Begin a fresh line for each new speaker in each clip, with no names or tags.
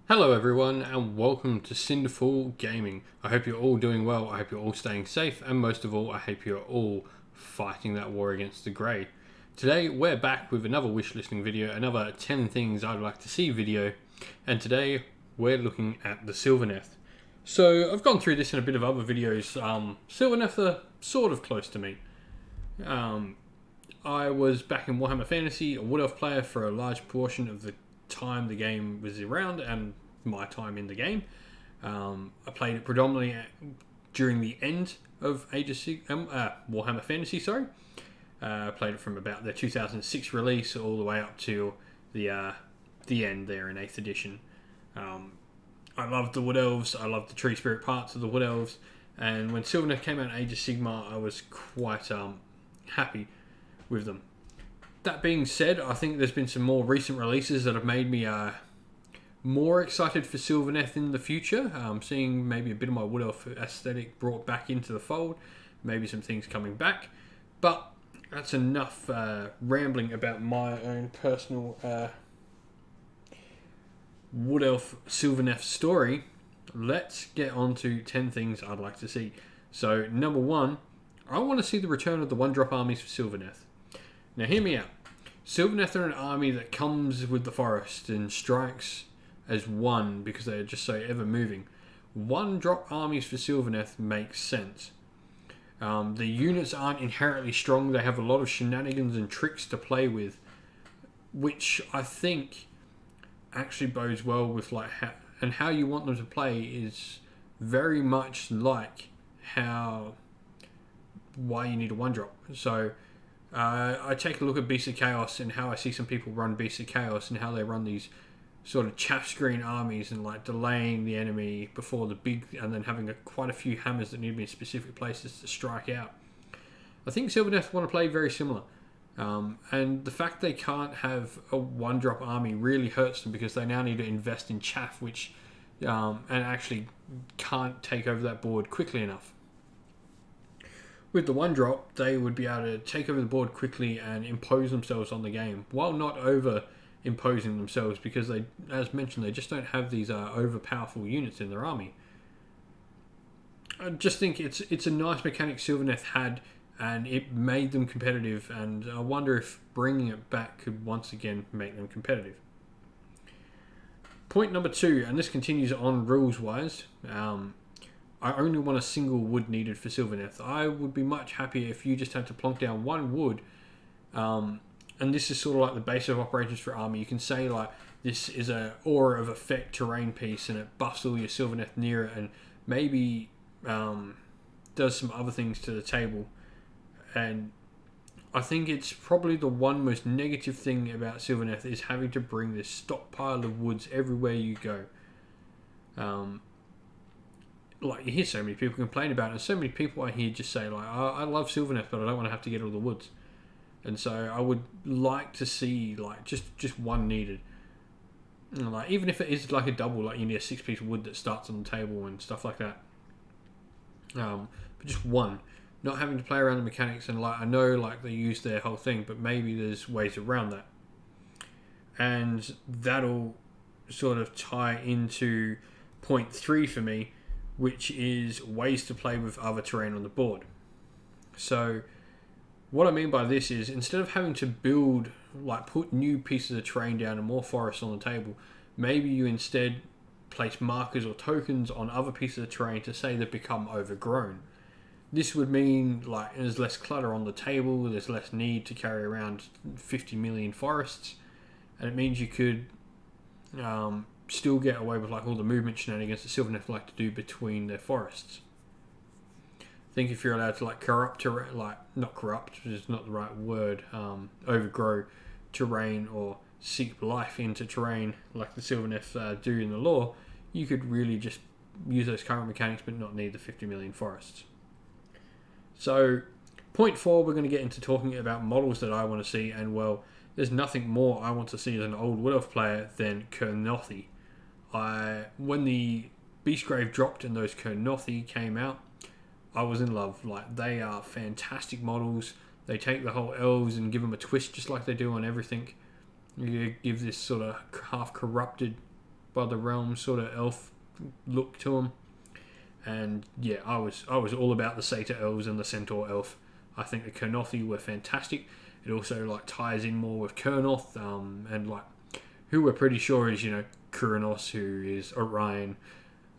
Hello everyone and welcome to Cinderfall Gaming. I hope you're all doing well, I hope you're all staying safe, and most of all I hope you're all fighting that war against the grey. Today we're back with another wish listing video, another 10 things I'd like to see video, and today we're looking at the Sylvaneth. So I've gone through this in a bit of other videos. Sylvaneth are sort of close to me. I was back in Warhammer Fantasy, a Wood Elf player for a large portion of the time the game was around and my time in the game. I played it predominantly during the end of Warhammer Fantasy. I played it from about the 2006 release all the way up to the end there in 8th edition. I loved the Wood Elves. I loved the tree spirit parts of the Wood Elves. And when Sylvaneth came out in Age of Sigmar, I was quite happy with them. That being said, I think there's been some more recent releases that have made me more excited for Sylvaneth in the future. Seeing maybe a bit of my Wood Elf aesthetic brought back into the fold, maybe some things coming back. But that's enough rambling about my own personal Wood Elf Sylvaneth story. Let's get on to 10 things I'd like to see. So, number one, I want to see the return of the one-drop armies for Sylvaneth. Now, hear me out. Sylvaneth are an army that comes with the forest and strikes as one because they're just so ever moving. One-drop armies for Sylvaneth makes sense. The units aren't inherently strong. They have a lot of shenanigans and tricks to play with, which I think actually bodes well with how you want them to play is very much like why you need a one-drop. So I take a look at Beasts of Chaos and how I see some people run Beasts of Chaos and how they run these sort of chaff screen armies and like delaying the enemy before the big, and then having quite a few hammers that need to be in specific places to strike out. I think Sylvaneth want to play very similar. And the fact they can't have a one-drop army really hurts them because they now need to invest in chaff, which and actually can't take over that board quickly enough. With the one drop, they would be able to take over the board quickly and impose themselves on the game, while not over imposing themselves, because they, as mentioned, they just don't have these overpowerful units in their army. I just think it's a nice mechanic Sylvaneth had, and it made them competitive, and I wonder if bringing it back could once again make them competitive. Point number two, and this continues on rules-wise, I only want a single wood needed for Sylvaneth. I would be much happier if you just had to plonk down one wood. And this is sort of like the base of operations for army. You can say like this is a aura of effect terrain piece and it buffs all your Sylvaneth near it and maybe does some other things to the table. And I think it's probably the one most negative thing about Sylvaneth is having to bring this stockpile of woods everywhere you go. Like you hear so many people complain about it, and so many people I hear just say like, I love Sylvaneth, but I don't want to have to get all the woods. And so I would like to see like just one needed. And like even if it is like a double, like you need a 6-piece wood that starts on the table and stuff like that. But just one, not having to play around the mechanics, and like I know like they use their whole thing, but maybe there's ways around that. And that'll sort of tie into point 3 for me, which is ways to play with other terrain on the board. So what I mean by this is instead of having to build, like put new pieces of terrain down and more forests on the table, maybe you instead place markers or tokens on other pieces of terrain to say they've become overgrown. This would mean like there's less clutter on the table, there's less need to carry around 50 million forests, and it means you could still get away with like all the movement shenanigans that Sylvaneth like to do between their forests. I think if you're allowed to like not corrupt is not the right word, overgrow terrain or seep life into terrain like the Sylvaneth do in the lore, you could really just use those current mechanics but not need the 50 million forests. So point 4, we're going to get into talking about models that I want to see, and well, there's nothing more I want to see as an old Wood Elf player than Kurnothi. When the Beastgrave dropped and those Kurnothi came out, I was in love. Like they are fantastic models. They take the whole elves and give them a twist just like they do on everything. You give this sort of half corrupted by the realm sort of elf look to them. And yeah, I was all about the Satyr elves and the Centaur elf. I think the Kurnothi were fantastic. It also like ties in more with Kurnoth, and like who we're pretty sure is Kuranos, who is Orion.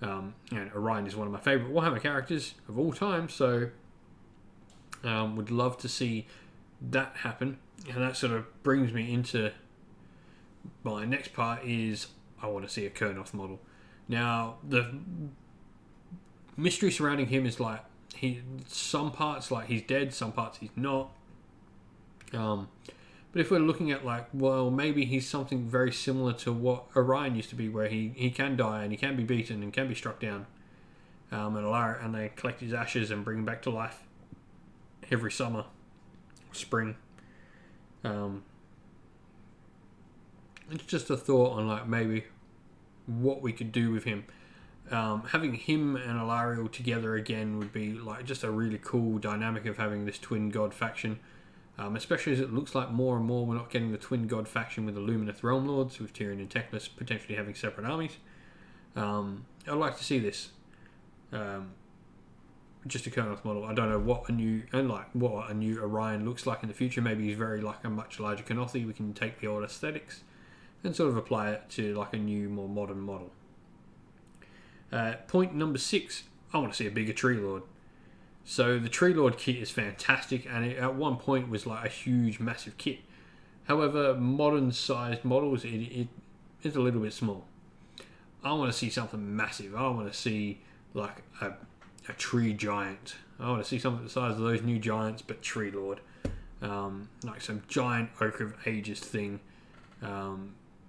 And Orion is one of my favourite Warhammer characters of all time. So would love to see that happen. And that sort of brings me into my next part is I want to see a Kurnoth model. Now the mystery surrounding him is like some parts like he's dead, some parts he's not. But if we're looking at like, well, maybe he's something very similar to what Orion used to be, where he can die and he can be beaten and can be struck down, and they collect his ashes and bring him back to life every summer, spring. It's just a thought on like maybe what we could do with him. Having him and Alariel together again would be like just a really cool dynamic of having this twin god faction, especially as it looks like more and more we're not getting the twin god faction with the Lumineth Realm Lords, with Tyrion and Teclis potentially having separate armies. I'd like to see this. Just a Kurnoth model. I don't know what a new Orion looks like in the future. Maybe he's very like a much larger Kurnothi. We can take the old aesthetics and sort of apply it to like a new, more modern model. Point number 6, I want to see a bigger Tree Lord. So the Tree Lord kit is fantastic, and it at one point was like a huge, massive kit. However, modern sized models, it is a little bit small. I want to see something massive. I want to see like a tree giant. I want to see something the size of those new giants, but Tree Lord. Like some giant Oak of Ages thing. Or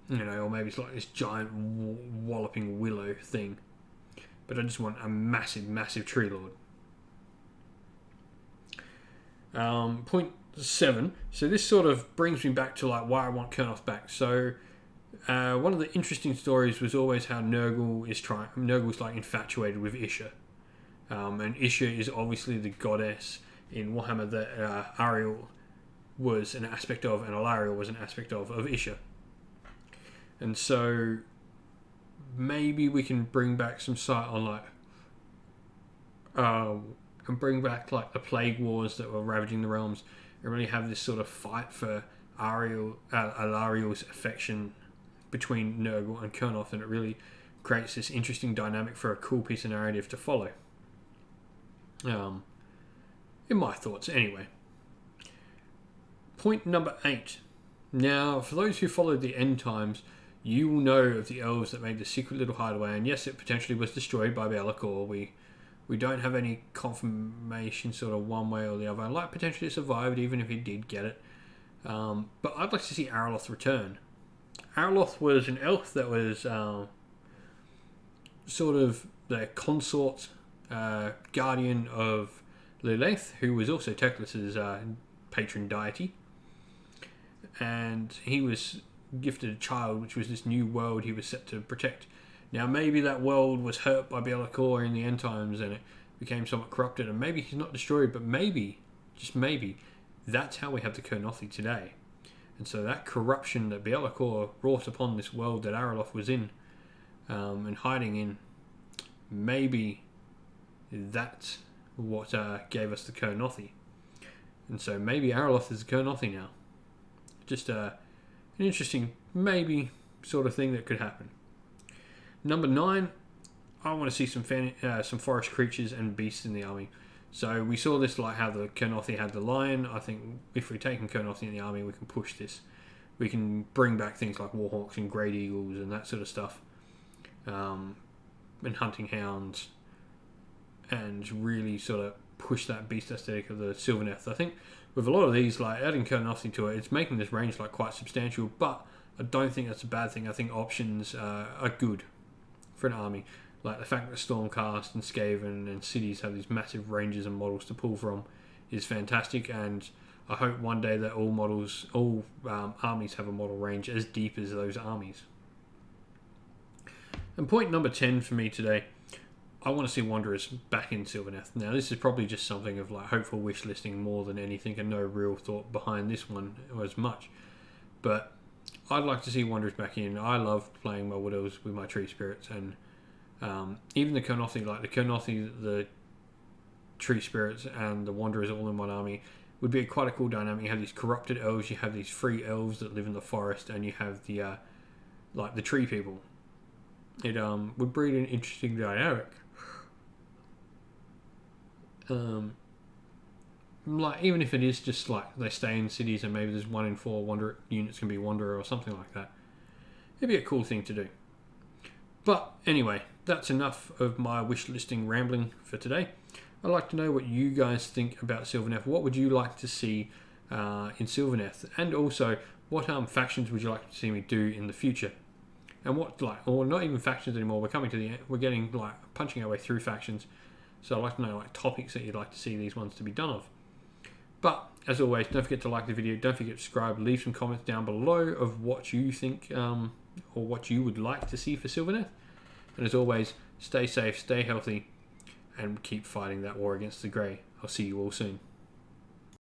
maybe it's like this giant walloping willow thing. But I just want a massive, massive Tree Lord. Point 7. So this sort of brings me back to like why I want Kurnoth back. So one of the interesting stories was always how Nurgle's like infatuated with Isha. And Isha is obviously the goddess in Warhammer that Ariel was an aspect of, and Alariel was an aspect of Isha. And so maybe we can bring back some sight on like and bring back like the plague wars that were ravaging the realms, and really have this sort of fight for Alariel's affection between Nurgle and Kurnoth, and it really creates this interesting dynamic for a cool piece of narrative to follow. In my thoughts anyway. Point number 8. Now, for those who followed the end times, you will know of the elves that made the secret little hideaway, and yes, it potentially was destroyed by Be'lakor. We don't have any confirmation sort of one way or the other. Like, potentially it survived even if he did get it. But I'd like to see Araloth return. Araloth was an elf that was sort of the consort, guardian of Lilith, who was also Teclis's patron deity. And he was gifted a child, which was this new world he was set to protect. Now, maybe that world was hurt by Be'lakor in the end times and it became somewhat corrupted, and maybe he's not destroyed, but maybe, just maybe, that's how we have the Kurnothi today. And so that corruption that Be'lakor brought upon this world that Araloth was in and hiding in, maybe that's what gave us the Kurnothi. And so maybe Araloth is the Kurnothi now. Just an interesting, maybe, sort of thing that could happen. Number 9, I want to see some forest creatures and beasts in the army. So we saw this like how the Kurnothi had the lion. I think if we're taking Kurnothi in the army, we can push this. We can bring back things like warhawks and great eagles and that sort of stuff. And hunting hounds. And really sort of push that beast aesthetic of the Sylvaneth. I think with a lot of these, like adding Kurnothi to it, it's making this range like quite substantial, but I don't think that's a bad thing. I think options are good for an army. Like the fact that Stormcast and Skaven and cities have these massive ranges and models to pull from is fantastic, and I hope one day that all armies have a model range as deep as those armies. And point number 10 for me today, I want to see Wanderers back in Sylvaneth. Now, this is probably just something of like hopeful wish listing more than anything, and no real thought behind this one as much. But I'd like to see Wanderers back in. I love playing my Wood Elves with my Tree Spirits, and even the Kernothi, the Tree Spirits, and the Wanderers all in one army would be quite a cool dynamic. You have these corrupted elves, you have these free elves that live in the forest, and you have the the tree people. It would breed an interesting dynamic. Even if it is just they stay in cities and maybe there's 1 in 4 Wanderer units can be Wanderer or something like that. It'd be a cool thing to do. But anyway, that's enough of my wish listing rambling for today. I'd like to know what you guys think about Sylvaneth. What would you like to see in Sylvaneth? And also, what factions would you like to see me do in the future? And what, or not even factions anymore, we're coming to the end, we're getting, punching our way through factions. So I'd like to know, topics that you'd like to see these ones to be done of. But, as always, don't forget to like the video, don't forget to subscribe, leave some comments down below of what you think, or what you would like to see for Sylvaneth. And as always, stay safe, stay healthy, and keep fighting that war against the Grey. I'll see you all soon.